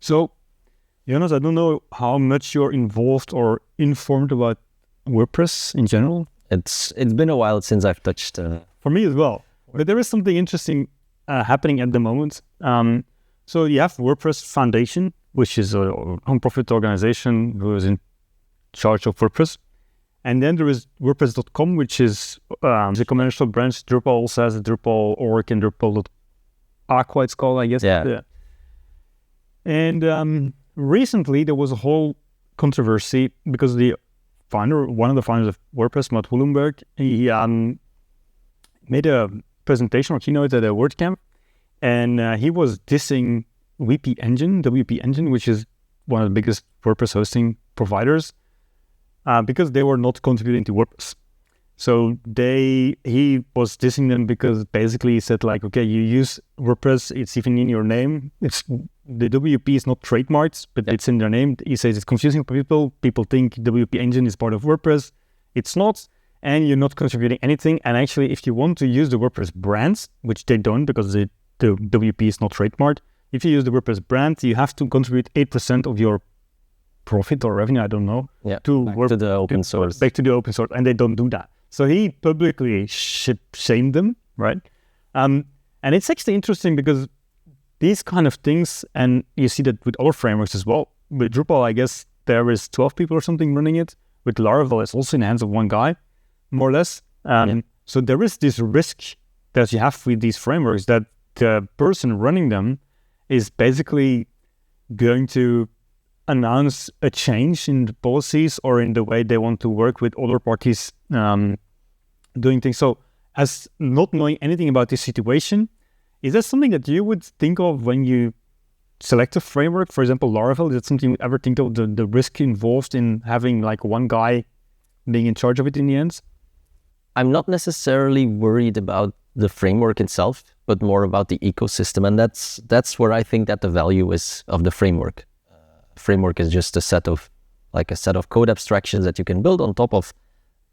So, Jonas, I don't know how much you're involved or informed about WordPress in general. It's been a while since I've touched. For me as well. But there is something interesting happening at the moment. So you have WordPress Foundation, which is a non-profit organization who is in charge of WordPress. And then there is WordPress.com, which is the commercial branch. Drupal also has a Drupal.org and Drupal.aqua, it's called, I guess. Yeah. And recently there was a whole controversy because one of the founders of WordPress, Matt Hullenberg, he made a presentation or keynote at a WordCamp, and he was dissing WP Engine, which is one of the biggest WordPress hosting providers, because they were not contributing to WordPress. So he was dissing them because basically he said like, okay, you use WordPress, it's even in your name. The WP is not trademarked, but it's in their name. He says it's confusing for people. People think WP Engine is part of WordPress. It's not, and you're not contributing anything. And actually, if you want to use the WordPress brands, which they don't because the WP is not trademarked, if you use the WordPress brand, you have to contribute 8% of your profit or revenue, I don't know, back to the open source. Back to the open source, and they don't do that. So he publicly shamed them, right? And it's actually interesting because these kind of things, and you see that with other frameworks as well. With Drupal, I guess there is 12 people or something running it. With Laravel, it's also in the hands of one guy, more or less. So there is this risk that you have with these frameworks that the person running them is basically going to announce a change in the policies or in the way they want to work with other parties doing things. So as not knowing anything about this situation, is that something that you would think of when you select a framework? For example, Laravel, is that something you ever think of the risk involved in having like one guy being in charge of it in the end? I'm not necessarily worried about the framework itself, but more about the ecosystem. And that's where I think that the value is of the framework. Framework is just a set of code abstractions that you can build on top of.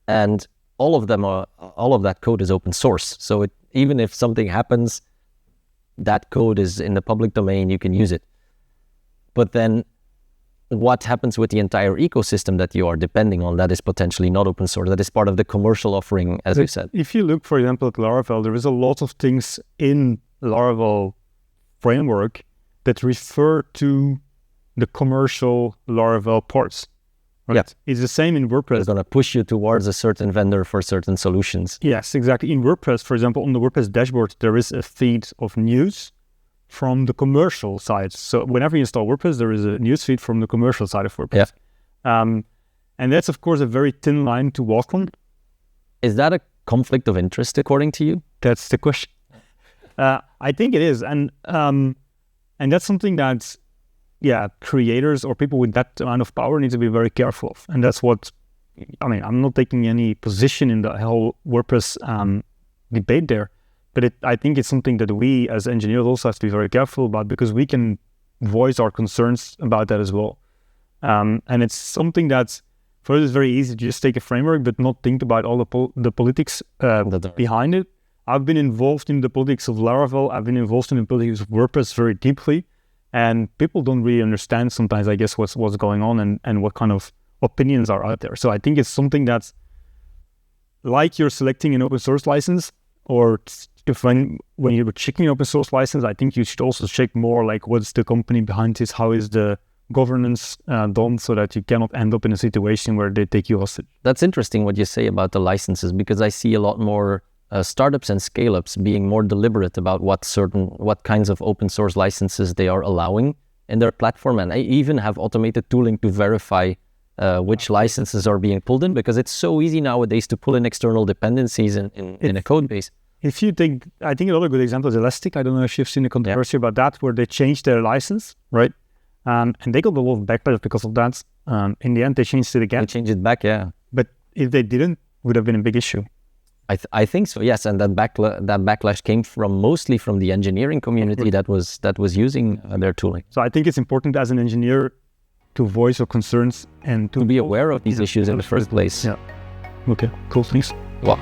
And all of that code is open source. So even if something happens, that code is in the public domain, you can use it. But then what happens with the entire ecosystem that you are depending on, that is potentially not open source, that is part of the commercial offering, as you said. If you look, for example, at Laravel, there is a lot of things in Laravel framework that refer to the commercial Laravel parts. Right? Yeah. It's the same in WordPress. It's going to push you towards a certain vendor for certain solutions. Yes, exactly. In WordPress, for example, on the WordPress dashboard, there is a feed of news from the commercial side. So whenever you install WordPress, there is a news feed from the commercial side of WordPress. Yeah. And that's, of course, a very thin line to walk on. Is that a conflict of interest, according to you? That's the question. I think it is. And that's something that, creators or people with that amount of power need to be very careful of. And that's what, I'm not taking any position in the whole WordPress debate there, but I think it's something that we as engineers also have to be very careful about, because we can voice our concerns about that as well. And it's something that's, for us, it's very easy to just take a framework, but not think about all the politics behind it. I've been involved in the politics of Laravel. I've been involved in the politics of WordPress very deeply. And people don't really understand sometimes, I guess, what's going on and what kind of opinions are out there. So I think it's something that's like you're selecting an open source license, or when you're checking an open source license, I think you should also check more like what's the company behind this, how is the governance done, so that you cannot end up in a situation where they take you hostage. That's interesting what you say about the licenses, because I see a lot more startups and scale-ups being more deliberate about what kinds of open source licenses they are allowing in their platform, and I even have automated tooling to verify which licenses are being pulled in, because it's so easy nowadays to pull in external dependencies in a code base. If you think, I think another good example is Elastic. I don't know if you've seen a controversy about that, where they changed their license, right? And they got a lot of backlash because of that. In the end, they changed it again. They changed it back, yeah. But if they didn't, it would have been a big issue. I think so, yes. And that backlash came mostly from the engineering community that was using their tooling. So I think it's important as an engineer to voice your concerns and to be aware of these issues in the first place. Yeah. Okay, cool, thanks. Well.